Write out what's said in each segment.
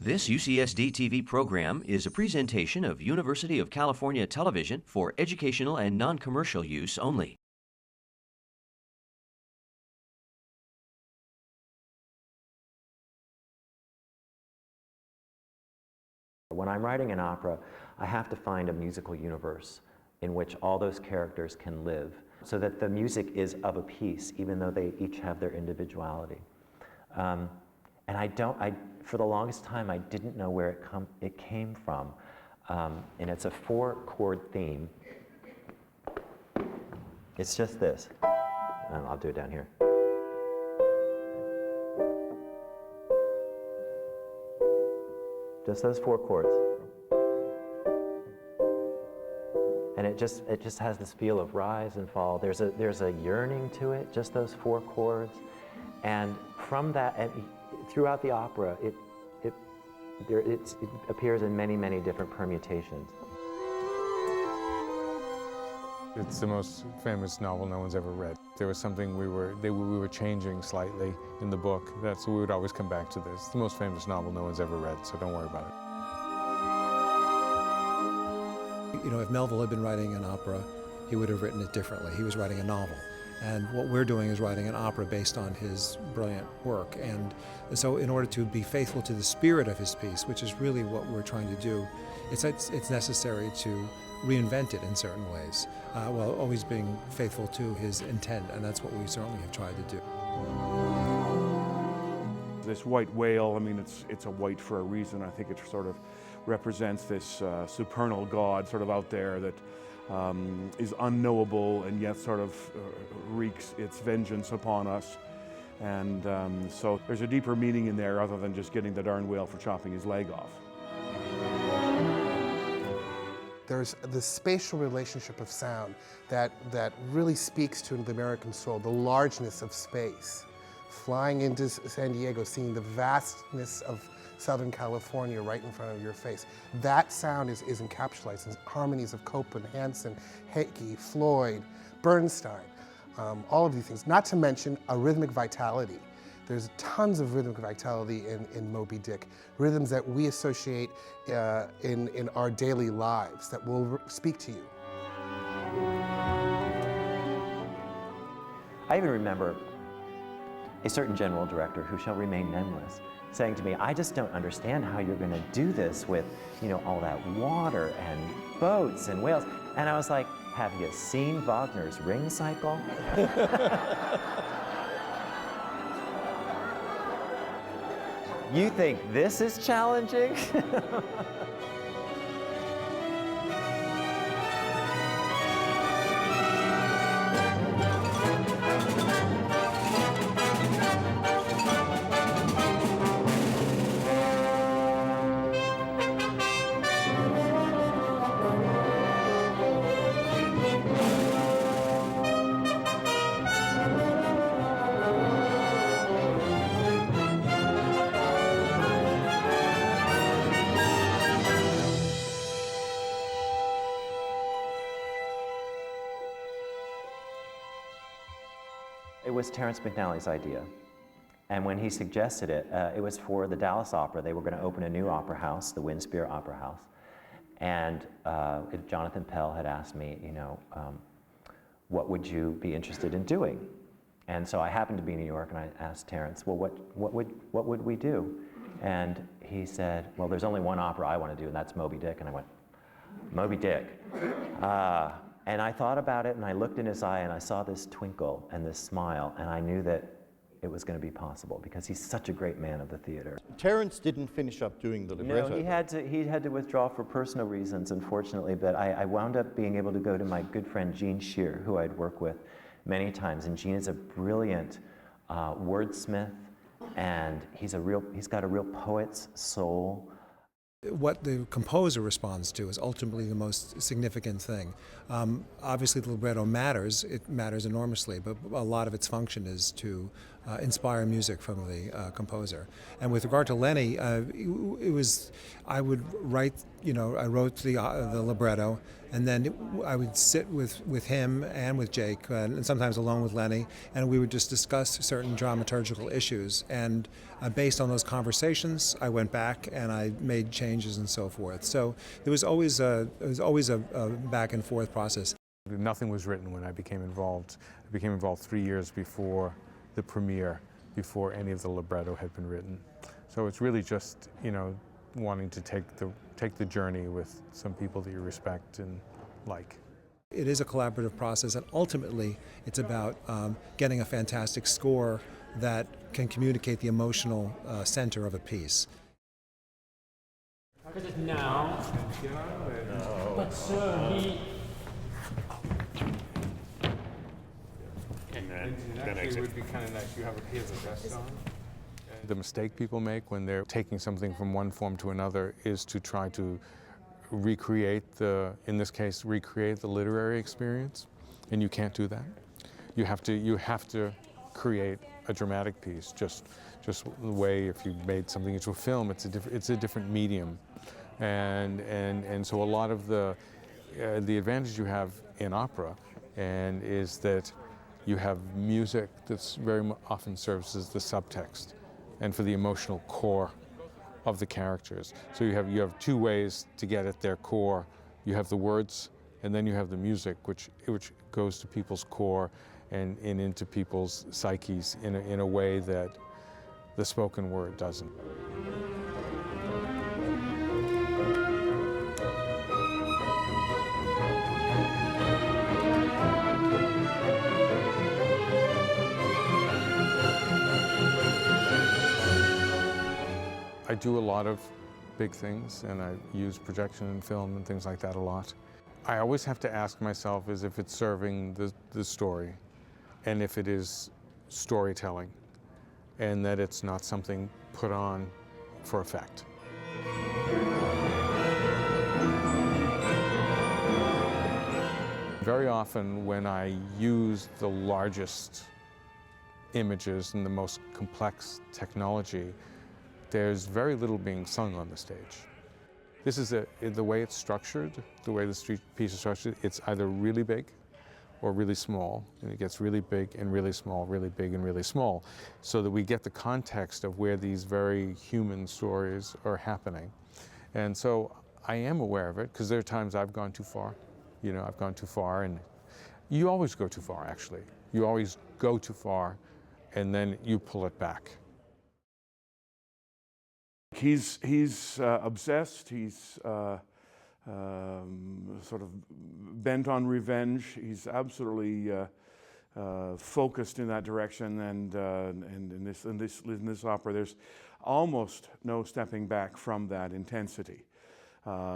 This UCSD TV program is a presentation of University of California Television for educational and non-commercial use only. When I'm writing an opera, I have to find a musical universe in which all those characters can live, so that the music is of a piece, even though they each have their individuality. And for the longest time, I didn't know where it came from. And it's a 4-chord theme. It's just this. I'll do it down here. Just those 4 chords. And it just has this feel of rise and fall. There's a yearning to it, just those 4 chords. And from that, and throughout the opera, it appears in many, many different permutations. It's the most famous novel no one's ever read. There was something we were changing slightly in the book. That's we would always come back to this. It's the most famous novel no one's ever read, so don't worry about it. You know, if Melville had been writing an opera, he would have written it differently. He was writing a novel. And what we're doing is writing an opera based on his brilliant work. And so in order to be faithful to the spirit of his piece, which is really what we're trying to do, it's necessary to reinvent it in certain ways, while always being faithful to his intent, and that's what we certainly have tried to do. This white whale, I mean, it's a white for a reason. I think it sort of represents this supernal god sort of out there that is unknowable and yet sort of wreaks its vengeance upon us. And so there's a deeper meaning in there other than just getting the darn whale for chopping his leg off. There's this spatial relationship of sound that really speaks to the American soul, the largeness of space. Flying into San Diego, seeing the vastness of Southern California right in front of your face. That sound is encapsulated in harmonies of Copland, Hansen, Heggie, Floyd, Bernstein, all of these things. Not to mention a rhythmic vitality. There's tons of rhythmic vitality in Moby-Dick, rhythms that we associate in our daily lives that will speak to you. I even remember a certain general director, who shall remain nameless, saying to me, I just don't understand how you're going to do this with, you know, all that water and boats and whales. And I was like, have you seen Wagner's Ring Cycle? You think this is challenging? It was Terrence McNally's idea. And when he suggested it, it was for the Dallas Opera. They were going to open a new opera house, the Winspear Opera House. And Jonathan Pell had asked me, you know, what would you be interested in doing? And so I happened to be in New York, and I asked Terrence, well, what would we do? And he said, well, there's only one opera I want to do, and that's Moby-Dick. And I went, Moby-Dick. And I thought about it, and I looked in his eye, and I saw this twinkle and this smile, and I knew that it was going to be possible, because he's such a great man of the theater. Terrence didn't finish up doing the libretto. No, he had to withdraw for personal reasons, unfortunately, but I wound up being able to go to my good friend Gene Shear, who I'd worked with many times, and Gene is a brilliant wordsmith, and he's got a real poet's soul. What the composer responds to is ultimately the most significant thing. Obviously the libretto matters, it matters enormously, but a lot of its function is to inspire music from the composer. And with regard to Lenny, I would write, I wrote the libretto, and then I would sit with him and with Jake, and sometimes alone with Lenny, and we would just discuss certain dramaturgical issues. And based on those conversations, I went back and I made changes and so forth. So there was always a back and forth process. Nothing was written when I became involved. I became involved 3 years before the premiere, before any of the libretto had been written. So it's really just, wanting to take the journey with some people that you respect and like. It is a collaborative process, and ultimately it's about getting a fantastic score that can communicate the emotional center of a piece. Because it's now. But sir, he. It would be kind of nice. You have he has a vest on. The mistake people make when they're taking something from one form to another is to try to recreate in this case, recreate the literary experience, and you can't do that. You have to create a dramatic piece, just the way if you made something into a film, it's a different medium, and so a lot of the advantage you have in opera and is that you have music that's very often serves as the subtext and for the emotional core of the characters. So you have two ways to get at their core. You have the words, and then you have the music, which goes to people's core and into people's psyches in a way that the spoken word doesn't. I do a lot of big things, and I use projection and film and things like that a lot. I always have to ask myself is if it's serving the story, and if it is storytelling, and that it's not something put on for effect. Very often when I use the largest images and the most complex technology, there's very little being sung on the stage. This is the way it's structured, the way the piece is structured, it's either really big or really small, and it gets really big and really small, really big and really small, so that we get the context of where these very human stories are happening. And so I am aware of it, because there are times I've gone too far. I've gone too far, and you always go too far, actually. You always go too far, and then you pull it back. He's obsessed. He's sort of bent on revenge. He's absolutely focused in that direction. And in this opera, there's almost no stepping back from that intensity.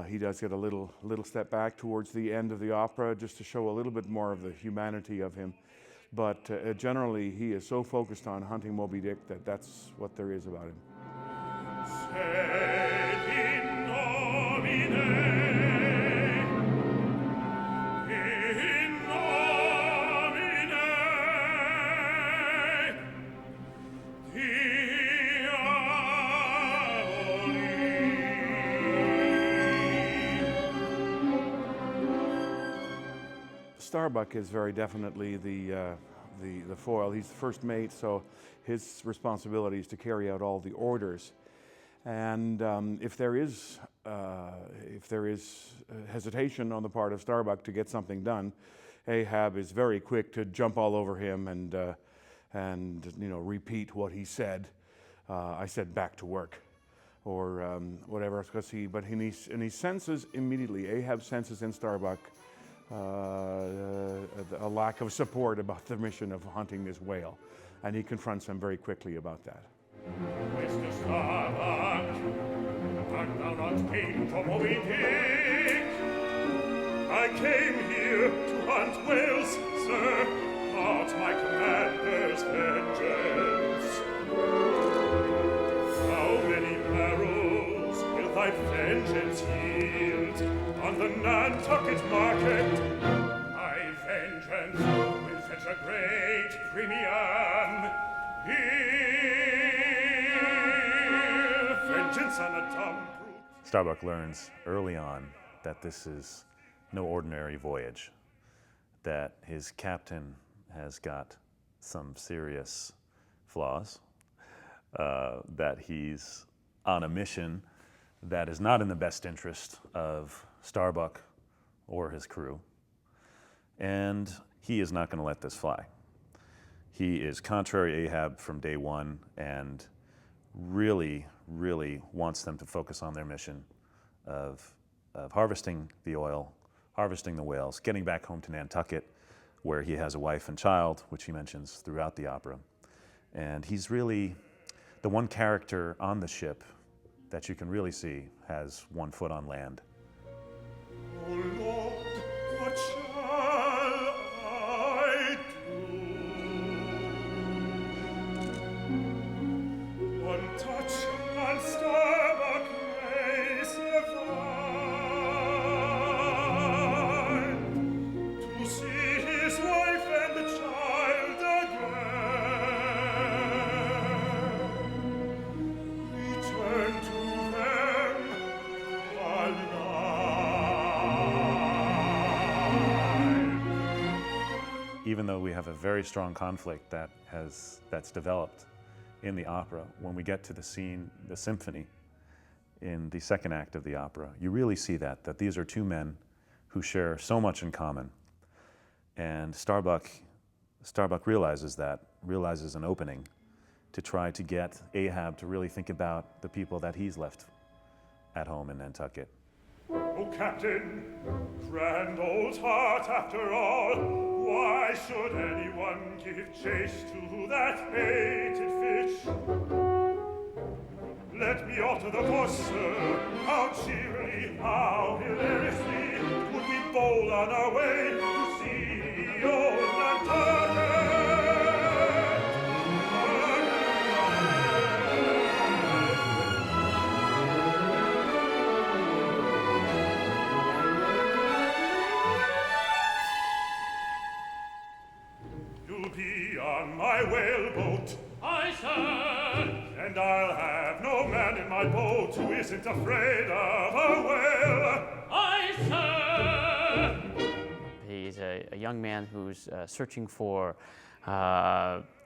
He does get a little step back towards the end of the opera, just to show a little bit more of the humanity of him. But generally, he is so focused on hunting Moby-Dick that that's what there is about him. Starbuck is very definitely the foil. He's the first mate, so his responsibility is to carry out all the orders. And if there is hesitation on the part of Starbuck to get something done, Ahab is very quick to jump all over him and repeat what he said. I said back to work, or whatever. Because he senses immediately. Ahab senses in Starbuck a lack of support about the mission of hunting this whale, and he confronts him very quickly about that. Mr. Starbuck, art thou not came for Moby-Dick? I came here to hunt whales, sir, not my commander's vengeance. How many barrels will thy vengeance yield on the Nantucket market? My vengeance will fetch a great premium. vengeance on a dumb brute. Starbuck learns early on that this is no ordinary voyage, that his captain has got some serious flaws, that he's on a mission that is not in the best interest of Starbuck or his crew, and he is not going to let this fly. He is contrary Ahab from day one and really, really wants them to focus on their mission of harvesting the oil, harvesting the whales, getting back home to Nantucket, where he has a wife and child, which he mentions throughout the opera. And he's really the one character on the ship that you can really see has one foot on land. Oh Lord, what shall I do? One touch and Starbuck may survive to see his wife and the child again. Return to them alive. Even though we have a very strong conflict that's developed in the opera, when we get to the scene, the symphony, in the second act of the opera, you really see that these are two men who share so much in common. And Starbuck realizes an opening to try to get Ahab to really think about the people that he's left at home in Nantucket. Oh, Captain, grand old heart after all, why should anyone give chase to that hated fish? Let me alter the course, sir. How cheerily, how hilariously would we bowl on our way to see old Nantucket. You'll be on my whaleboat. Aye, sir. And I'll have no man in my boat who isn't afraid of a whale. Aye, sir. He's a young man who's searching for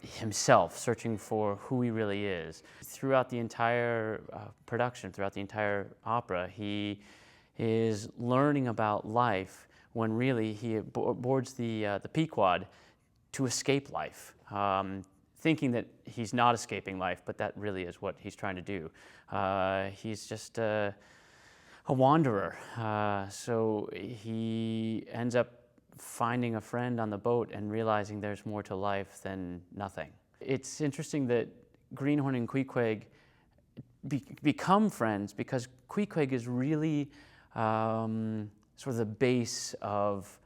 himself, searching for who he really is. Throughout the entire production, throughout the entire opera, he is learning about life when really he boards the Pequod to escape life, thinking that he's not escaping life, but that really is what he's trying to do. He's just a wanderer, so he ends up finding a friend on the boat and realizing there's more to life than nothing. It's interesting that Greenhorn and Queequeg become friends because Queequeg is really sort of the base of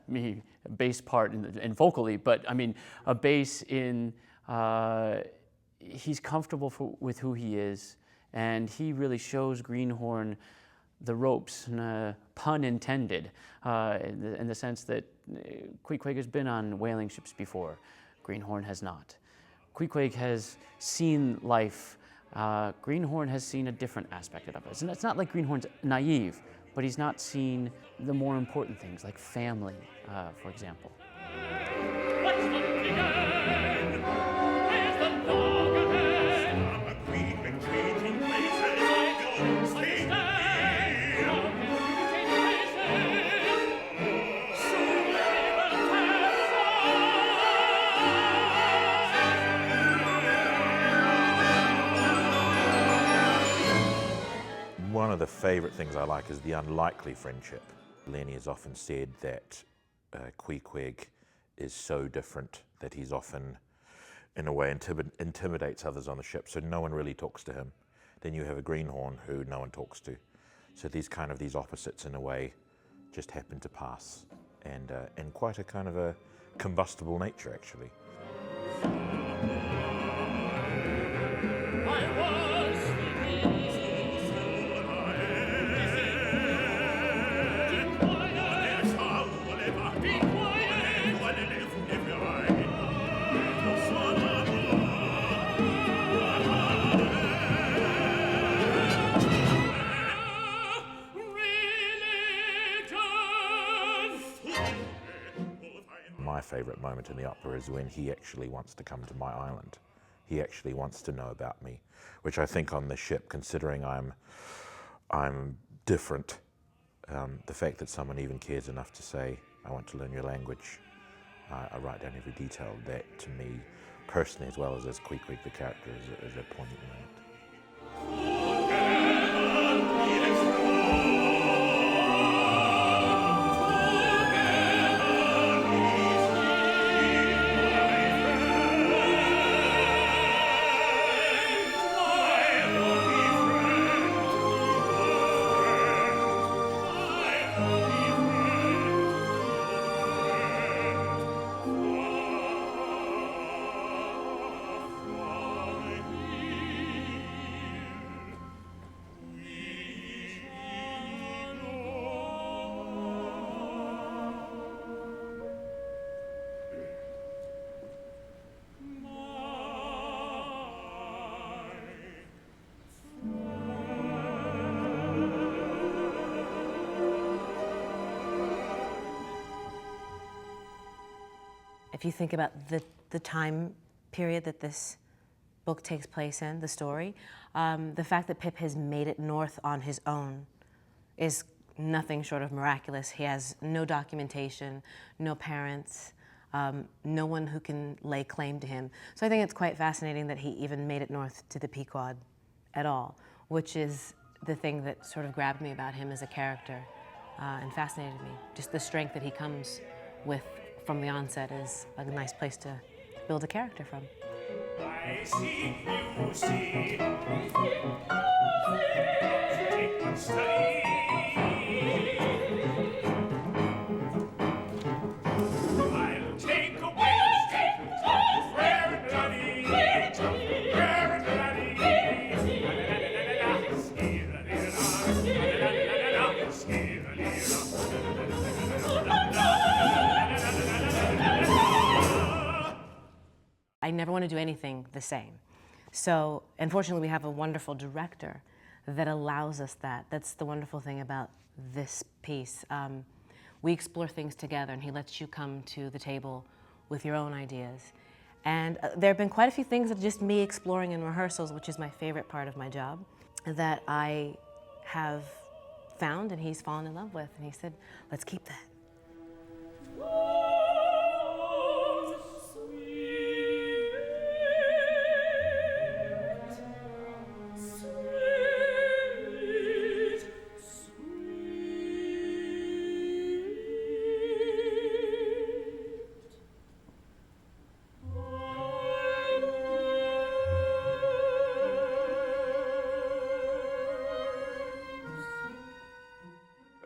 me, a bass part in vocally, but I mean a bass in he's comfortable with who he is, and he really shows Greenhorn the ropes, pun intended, in the sense that Queequeg has been on whaling ships before. Greenhorn has not. Queequeg has seen life. Greenhorn has seen a different aspect of it. And it's not like Greenhorn's naive, but he's not seen the more important things, like family, for example. What's looking at? Where's the dog ahead? A Queequeg changing places. Stay still. One of the favourite things I like is the unlikely friendship. Lenny has often said that Queequeg is so different that he's often, in a way, intimidates others on the ship, so no one really talks to him. Then you have a Greenhorn who no one talks to. So these opposites, in a way, just happen to pass, and in quite a kind of a combustible nature, actually. favorite moment in the opera is when he actually wants to come to my island. He actually wants to know about me, which I think on the ship, considering I'm different, the fact that someone even cares enough to say, I want to learn your language, I write down every detail, that to me, personally as well as Queequeg the character, is a poignant moment. If you think about the time period that this book takes place in, the story, the fact that Pip has made it north on his own is nothing short of miraculous. He has no documentation, no parents, no one who can lay claim to him. So I think it's quite fascinating that he even made it north to the Pequod at all, which is the thing that sort of grabbed me about him as a character and fascinated me. Just the strength that he comes with from the onset is a nice place to build a character from. I see, you see, take one study. I'll take a Wednesday, fair and bloody, fair and bloody. I never want to do anything the same. So, unfortunately, we have a wonderful director that allows us that. That's the wonderful thing about this piece. We explore things together, and he lets you come to the table with your own ideas. And there have been quite a few things that are just me exploring in rehearsals, which is my favorite part of my job, that I have found and he's fallen in love with. And he said, let's keep that.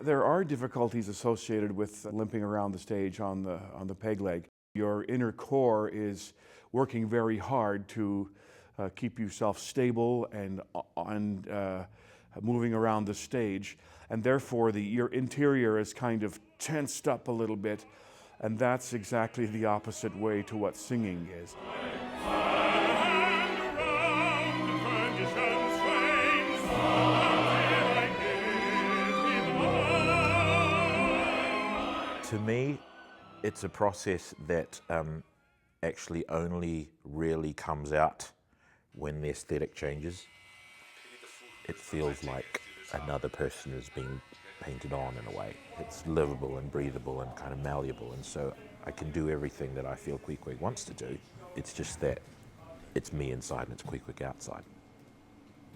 There are difficulties associated with limping around the stage on the peg leg. Your inner core is working very hard to keep yourself stable and moving around the stage, and therefore your interior is kind of tensed up a little bit, and that's exactly the opposite way to what singing is. To me, it's a process that actually only really comes out when the aesthetic changes. It feels like another person is being painted on in a way. It's livable and breathable and kind of malleable, and so I can do everything that I feel Queequeg wants to do. It's just that it's me inside and it's Queequeg outside.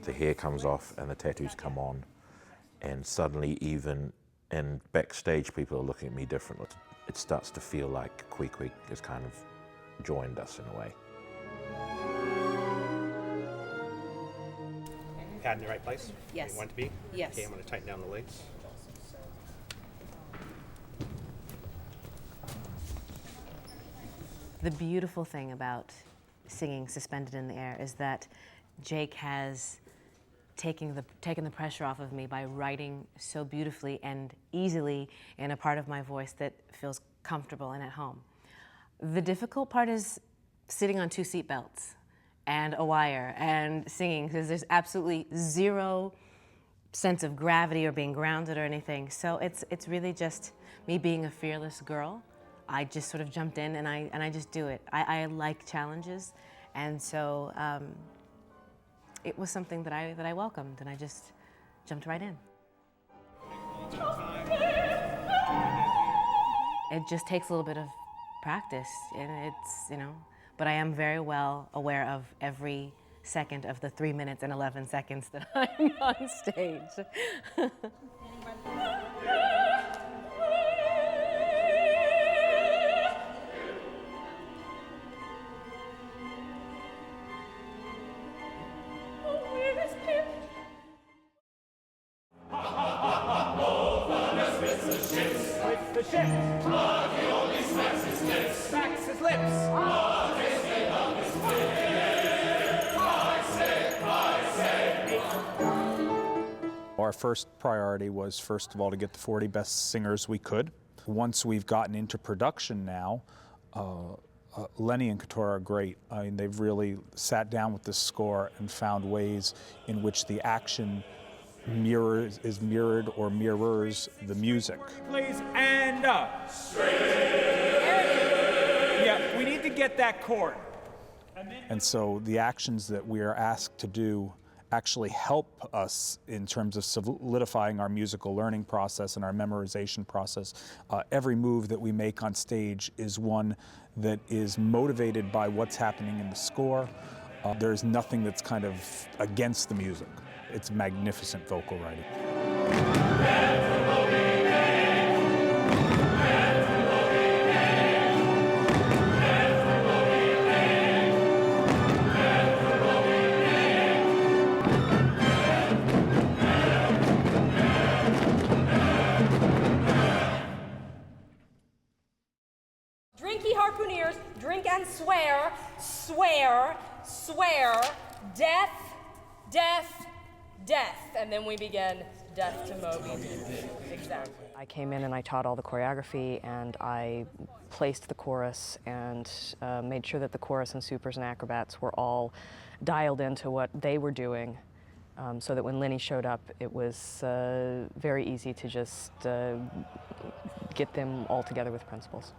The hair comes off and the tattoos come on, and suddenly even and backstage people are looking at me differently. It starts to feel like Queequeg has kind of joined us in a way. Pad in the right place? Yes. Where you want it to be? Yes. Okay, I'm going to tighten down the legs. The beautiful thing about singing Suspended in the Air is that Jake has taken the pressure off of me by writing so beautifully and easily in a part of my voice that feels comfortable and at home. The difficult part is sitting on 2 seat belts and a wire and singing, because there's absolutely zero sense of gravity or being grounded or anything. So it's really just me being a fearless girl I just sort of jumped in and I just do it. I like challenges, and so it was something that I welcomed, and I just jumped right in. It just takes a little bit of practice, and it's, you know, but I am very well aware of every second of the 3 minutes and 11 seconds that I'm on stage. Our first priority was, first of all, to get the 40 best singers we could. Once we've gotten into production now, Lenny and Katora are great. I mean, they've really sat down with this score and found ways in which the action is mirrored or mirrors the music. Please, and up. Yeah, we need to get that chord. And so the actions that we are asked to do actually help us in terms of solidifying our musical learning process and our memorization process. Every move that we make on stage is one that is motivated by what's happening in the score. There's nothing that's kind of against the music. It's magnificent vocal writing. Drink, ye harpooneers, drink and swear, swear, swear, death, death, death. And then we begin Death to Moby-Dick. Exactly. I came in and I taught all the choreography, and I placed the chorus and made sure that the chorus and supers and acrobats were all dialed into what they were doing, so that when Lenny showed up, it was very easy to just get them all together with principals.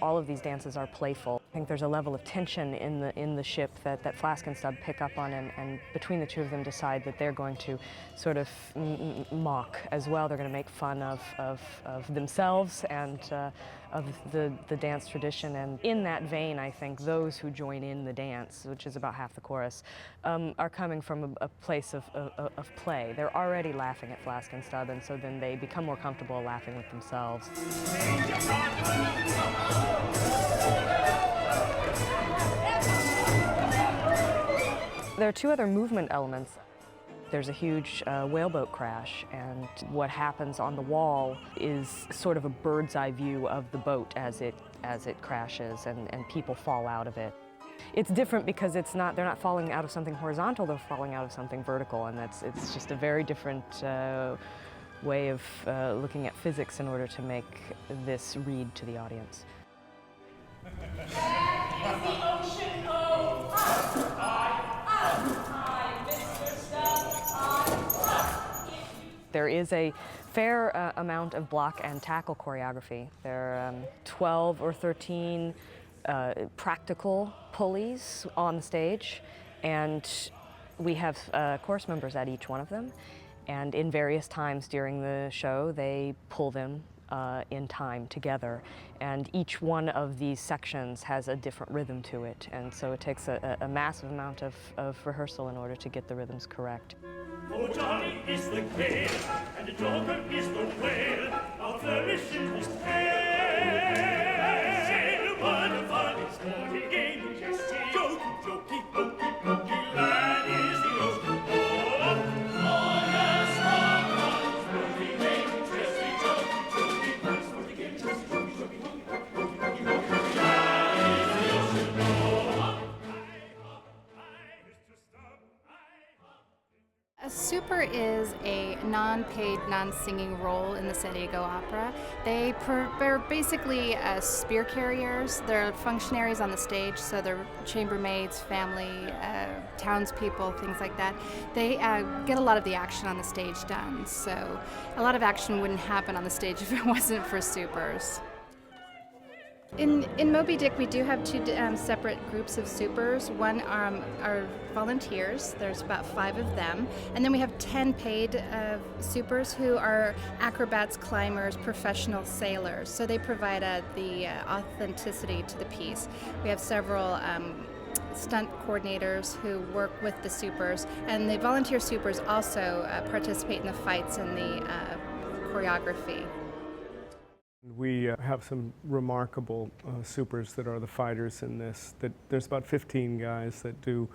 All of these dances are playful. I think there's a level of tension in the ship that Flask and Stubb pick up on, and between the two of them decide that they're going to sort of mock as well. They're going to make fun of themselves and of the dance tradition. And in that vein, I think those who join in the dance, which is about half the chorus, are coming from a place of play. They're already laughing at Flask and Stubb, and so then they become more comfortable laughing with themselves. There are two other movement elements. There's a huge whaleboat crash, and what happens on the wall is sort of a bird's eye view of the boat as it crashes, and people fall out of it. It's different because they're not falling out of something horizontal, they're falling out of something vertical, and it's just a very different way of looking at physics in order to make this read to the audience. That is the ocean of us. I, Mr. Stubb, There is a fair amount of block and tackle choreography. There are 12 or 13 practical pulleys on the stage, and we have chorus members at each one of them. And in various times during the show, they pull them in time together. And each one of these sections has a different rhythm to it. And so it takes a massive amount of rehearsal in order to get the rhythms correct. Oh, Johnny is the gale, and the joker is the whale, I'll flourish in his tail. What a fun it's sporting game, jesty, jokey, jokey, hokey, pokey, lad is the ocean. Oh, yes, sporting game, jesty, jokey, jokey, sporting game, jesty, jokey, jokey, hokey, pokey, pokey, pokey, lad is the ocean. A super super is a non-paid, non-singing role in the San Diego Opera. They're basically spear carriers. They're functionaries on the stage, so they're chambermaids, family, townspeople, things like that. They get a lot of the action on the stage done, so a lot of action wouldn't happen on the stage if it wasn't for supers. In Moby-Dick, we do have two separate groups of supers. One are volunteers. There's about 5 of them. And then we have 10 paid supers who are acrobats, climbers, professional sailors. So they provide the authenticity to the piece. We have several stunt coordinators who work with the supers. And the volunteer supers also participate in the fights and the choreography. We have some remarkable supers that are the fighters in this. There's about 15 guys that do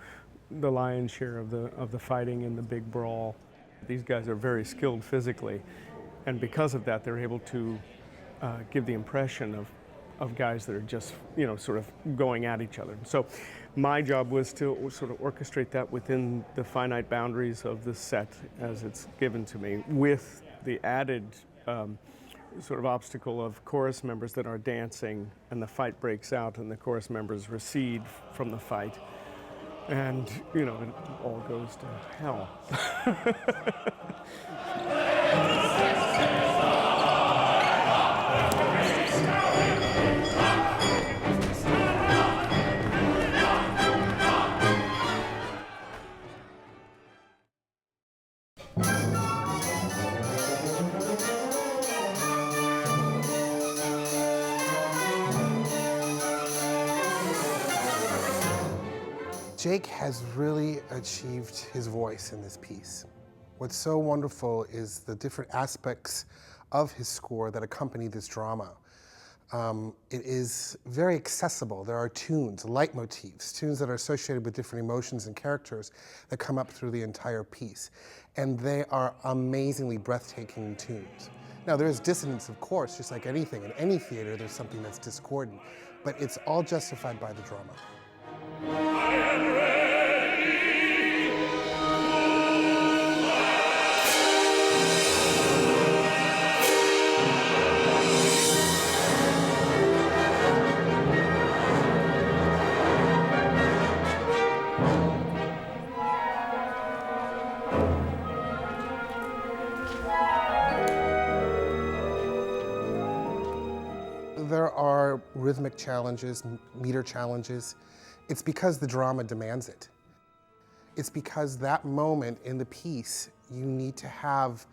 the lion's share of the fighting in the big brawl. These guys are very skilled physically, and because of that, they're able to give the impression of guys that are just, sort of going at each other. So my job was to sort of orchestrate that within the finite boundaries of the set as it's given to me, with the added sort of obstacle of chorus members that are dancing, and the fight breaks out and the chorus members recede from the fight, and it all goes to hell. Jake has really achieved his voice in this piece. What's so wonderful is the different aspects of his score that accompany this drama. It is very accessible. There are tunes, leitmotifs, tunes that are associated with different emotions and characters that come up through the entire piece. And they are amazingly breathtaking tunes. Now, there is dissonance, of course, just like anything. In any theater, there's something that's discordant, but it's all justified by the drama. There are rhythmic challenges, meter challenges. It's because the drama demands it. It's because that moment in the piece, you need to have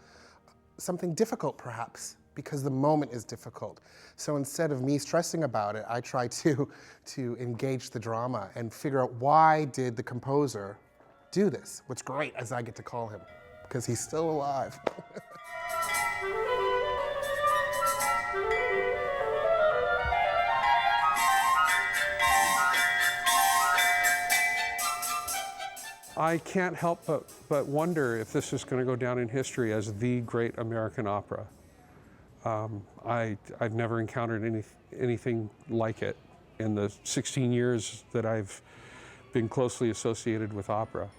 something difficult perhaps, because the moment is difficult. So instead of me stressing about it, I try to engage the drama and figure out, why did the composer do this? What's great is I get to call him, because he's still alive. I can't help but wonder if this is going to go down in history as the great American opera. I've never encountered anything like it in the 16 years that I've been closely associated with opera.